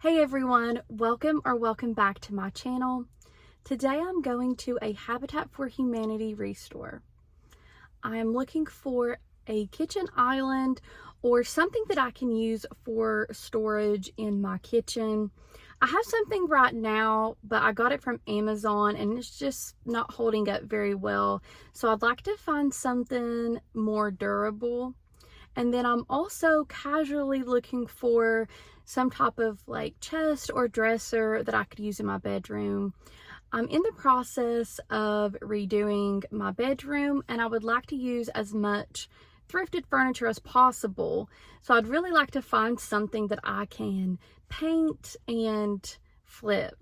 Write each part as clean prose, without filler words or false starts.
Hey everyone, welcome back to my channel. Today I'm going to a Habitat for Humanity restore. I am looking for a kitchen island or something that I can use for storage in my kitchen. I have something right now, but I got it from Amazon and it's just not holding up very well. So I'd like to find something more durable. And then I'm also casually looking for some type of like chest or dresser that I could use in my bedroom. I'm in the process of redoing my bedroom and I would like to use as much thrifted furniture as possible. So I'd really like to find something that I can paint and flip.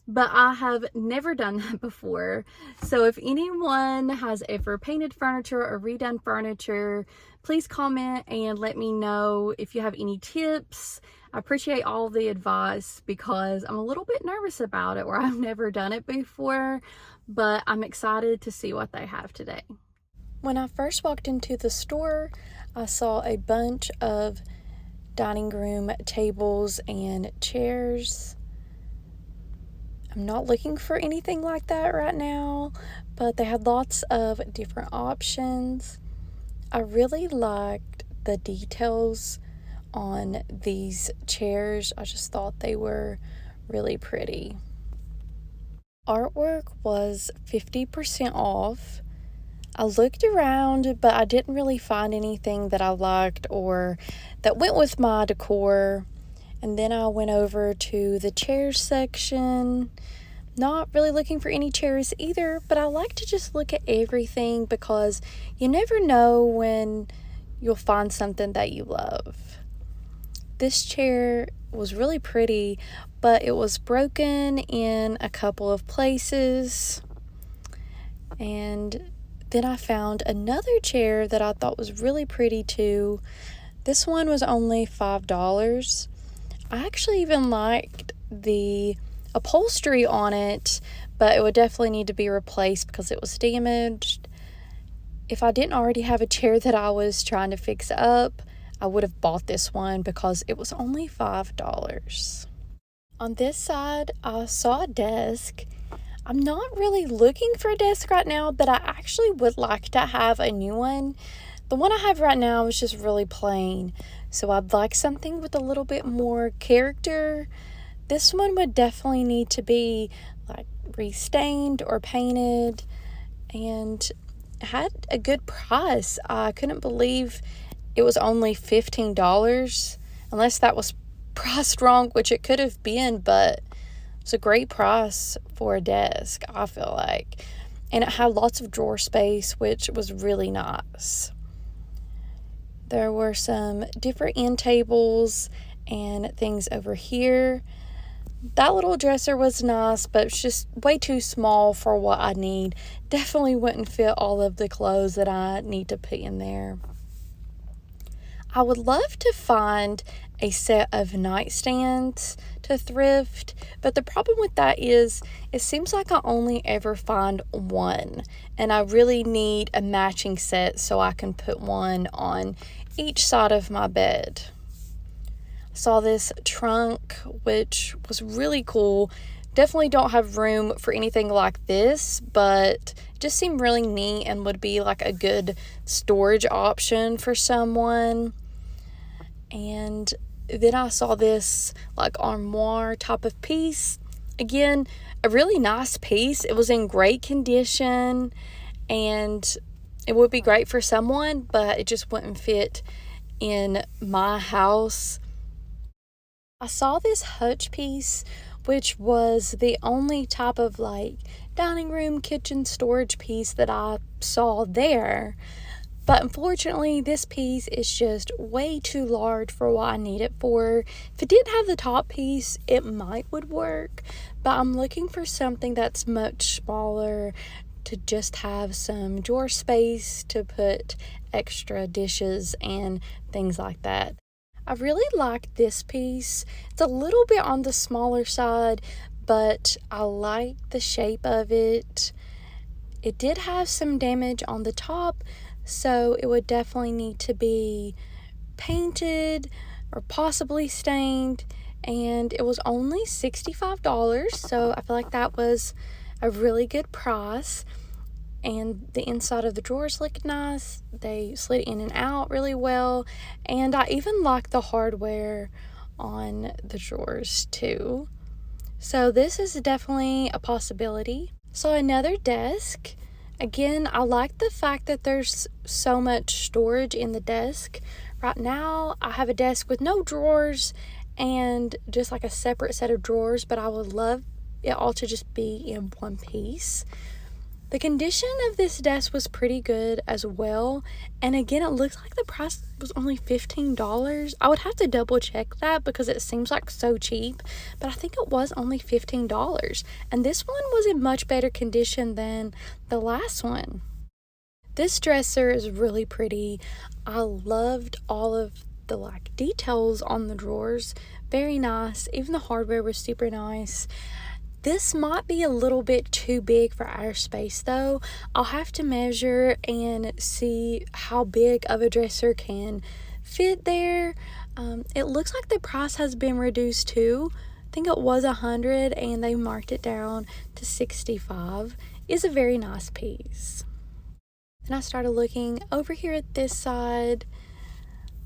But I have never done that before. So if anyone has ever painted furniture or redone furniture, please comment and let me know if you have any tips. I appreciate all the advice because I'm a little bit nervous about it, or I've never done it before, but I'm excited to see what they have today. When I first walked into the store, I saw a bunch of dining room tables and chairs. I'm not looking for anything like that right now, but they had lots of different options. I really liked the details on these chairs. I just thought they were really pretty. Artwork was 50% off. I looked around, but I didn't really find anything that I liked or that went with my decor. And then I went over to the chairs section. Not really looking for any chairs either, but I like to just look at everything because you never know when you'll find something that you love. This chair was really pretty, but it was broken in a couple of places. And then I found another chair that I thought was really pretty too. This one was only $5. I actually even liked the upholstery on it, but it would definitely need to be replaced because it was damaged. If I didn't already have a chair that I was trying to fix up, I would have bought this one because it was only $5. On this side, I saw a desk. I'm not really looking for a desk right now, but I actually would like to have a new one. The one I have right now is just really plain, so I'd like something with a little bit more character. This one would definitely need to be like restained or painted, and it had a good price. I couldn't believe it was only $15, unless that was priced wrong, which it could have been, but it's a great price for a desk, I feel like. And it had lots of drawer space, which was really nice. There were some different end tables and things over here. That little dresser was nice, but it's just way too small for what I need. Definitely wouldn't fit all of the clothes that I need to put in there. I would love to find a set of nightstands to thrift, but the problem with that is it seems like I only ever find one, and I really need a matching set so I can put one on each side of my bed. I saw this trunk, which was really cool. Definitely don't have room for anything like this, but it just seemed really neat and would be like a good storage option for someone. And then I saw this like armoire type of piece. Again, a really nice piece. It was in great condition and it would be great for someone, but it just wouldn't fit in my house. I saw this hutch piece, which was the only type of like dining room, kitchen storage piece that I saw there. But unfortunately, this piece is just way too large for what I need it for. If it didn't have the top piece, it would work. But I'm looking for something that's much smaller to just have some drawer space to put extra dishes and things like that. I really like this piece. It's a little bit on the smaller side, but I like the shape of it. It did have some damage on the top, so it would definitely need to be painted or possibly stained, and it was only $65, so I feel like that was a really good price. And the inside of the drawers looked nice. They slid in and out really well, and I even like the hardware on the drawers too. So this is definitely a possibility. So another desk. Again, I like the fact that there's so much storage in the desk. Right now, I have a desk with no drawers and just like a separate set of drawers, but I would love it all to just be in one piece. The condition of this desk was pretty good as well. And again, it looks like the price was only $15. I would have to double check that because it seems like so cheap, but I think it was only $15. And this one was in much better condition than the last one. This dresser is really pretty. I loved all of the details on the drawers. Very nice. Even the hardware was super nice. This might be a little bit too big for our space though. I'll have to measure and see how big of a dresser can fit there. It looks like the price has been reduced too. I think it was $100 and they marked it down to $65. It's a very nice piece. Then I started looking over here at this side.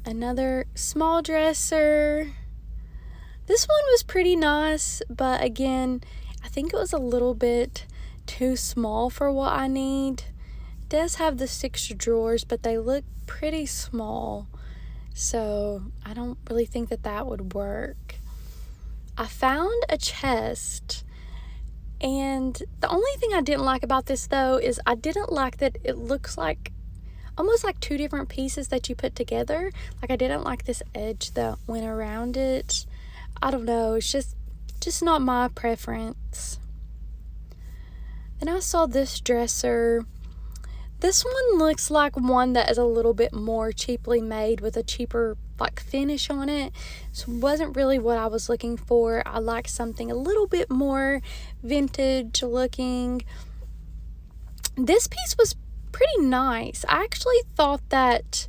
Another small dresser. This one was pretty nice, but again, I think it was a little bit too small for what I need. It does have the 6 drawers, but they look pretty small, so I don't really think that would work. I found a chest, and the only thing I didn't like about this though is I didn't like that it looks like almost like 2 different pieces that you put together. Like I didn't like this edge that went around it. I don't know, it's just not my preference. Then I saw this dresser. This one looks like one that is a little bit more cheaply made with a cheaper finish on it. So it wasn't really what I was looking for. I like something a little bit more vintage looking. This piece was pretty nice. I actually thought that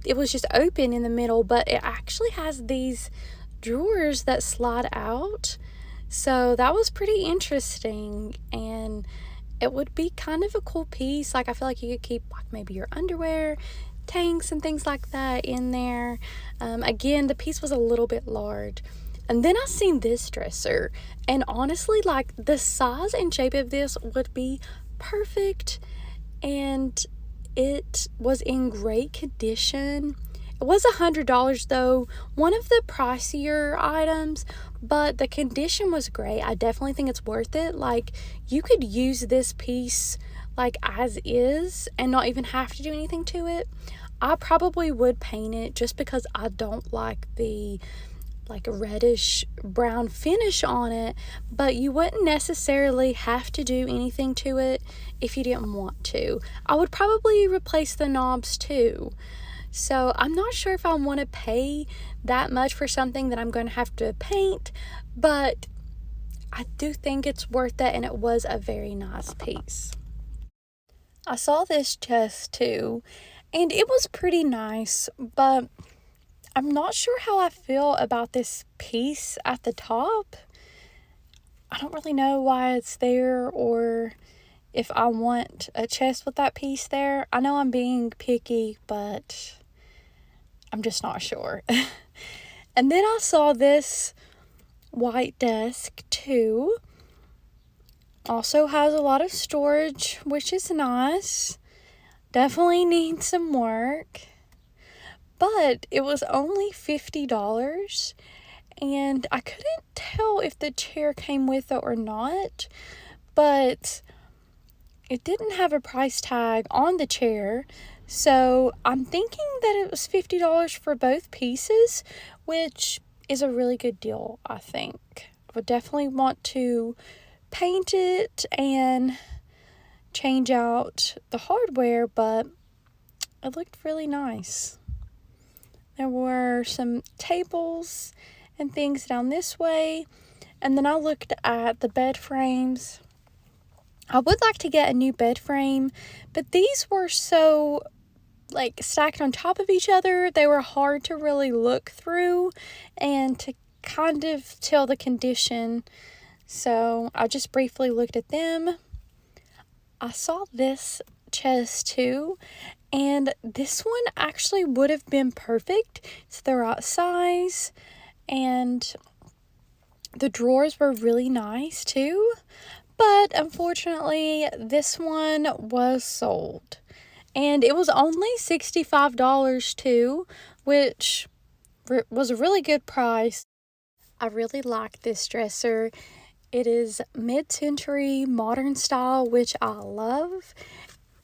it was just open in the middle, but it actually has these drawers that slide out, so that was pretty interesting, and it would be kind of a cool piece. I feel like you could keep maybe your underwear, tanks and things like that in there. Again, the piece was a little bit large. And then I seen this dresser, and honestly, the size and shape of this would be perfect, and it was in great condition. It was $100 though, one of the pricier items, but the condition was great. I definitely think it's worth it. You could use this piece as is and not even have to do anything to it. I probably would paint it just because I don't like the reddish brown finish on it, but you wouldn't necessarily have to do anything to it if you didn't want to. I would probably replace the knobs too. So I'm not sure if I want to pay that much for something that I'm going to have to paint, but I do think it's worth it, and it was a very nice piece. I saw this chest too, and it was pretty nice, but I'm not sure how I feel about this piece at the top. I don't really know why it's there or if I want a chest with that piece there. I know I'm being picky, but I'm just not sure. And then I saw this white desk too. Also has a lot of storage, which is nice. Definitely needs some work. But it was only $50, and I couldn't tell if the chair came with it or not, but it didn't have a price tag on the chair, so I'm thinking that it was $50 for both pieces, which is a really good deal, I think. I would definitely want to paint it and change out the hardware, but it looked really nice. There were some tables and things down this way. And then I looked at the bed frames. I would like to get a new bed frame, but these were so stacked on top of each other. They were hard to really look through and to kind of tell the condition, so I just briefly looked at them. I saw this chest too, and this one actually would have been perfect. It's the right size, and the drawers were really nice too, but unfortunately this one was sold. And it was only $65 too, which was a really good price. I really like this dresser. It is mid-century modern style, which I love.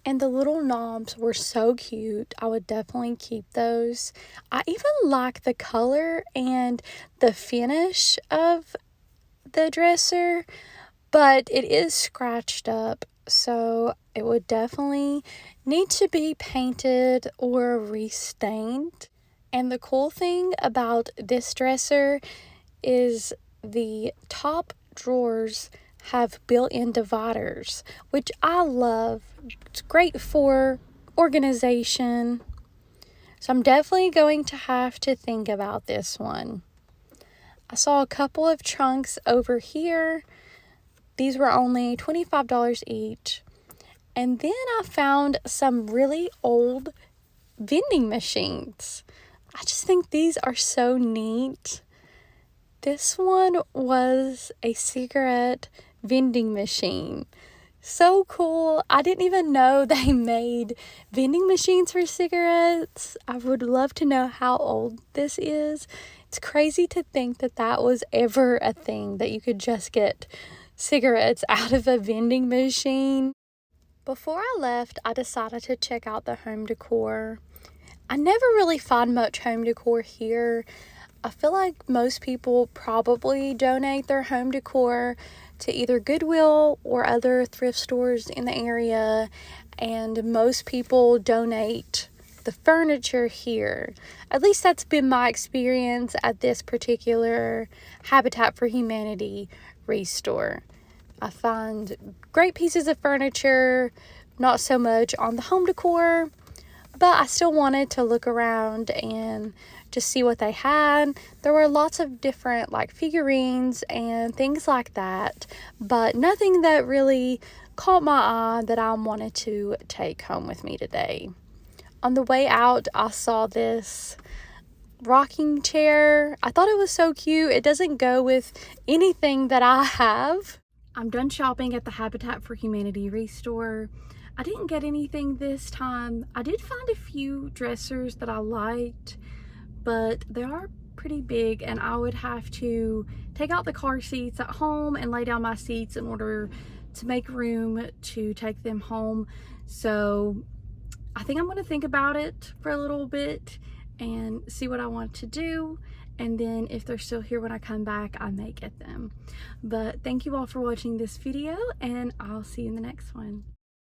And the little knobs were so cute. I would definitely keep those. I even like the color and the finish of the dresser, but it is scratched up, so it would definitely need to be painted or restained. And the cool thing about this dresser is the top drawers have built-in dividers, which I love. It's great for organization. So I'm definitely going to have to think about this one. I saw a couple of trunks over here. These were only $25 each. And then I found some really old vending machines. I just think these are so neat. This one was a cigarette vending machine. So cool. I didn't even know they made vending machines for cigarettes. I would love to know how old this is. It's crazy to think that that was ever a thing, that you could just get cigarettes out of a vending machine. Before I left, I decided to check out the home decor. I never really find much home decor here. I feel like most people probably donate their home decor to either Goodwill or other thrift stores in the area, and most people donate the furniture here. At least that's been my experience at this particular Habitat for Humanity restore. I find great pieces of furniture, not so much on the home decor, but I still wanted to look around and just see what they had. There were lots of different like figurines and things like that, but nothing that really caught my eye that I wanted to take home with me today. On the way out, I saw this rocking chair. I thought it was so cute. It doesn't go with anything that I have. I'm done shopping at the Habitat for Humanity restore. I didn't get anything this time. I did find a few dressers that I liked, but they are pretty big, and I would have to take out the car seats at home and lay down my seats in order to make room to take them home. So I think I'm going to think about it for a little bit and see what I want to do, and then if they're still here when I come back, I may get them. But thank you all for watching this video, and I'll see you in the next one.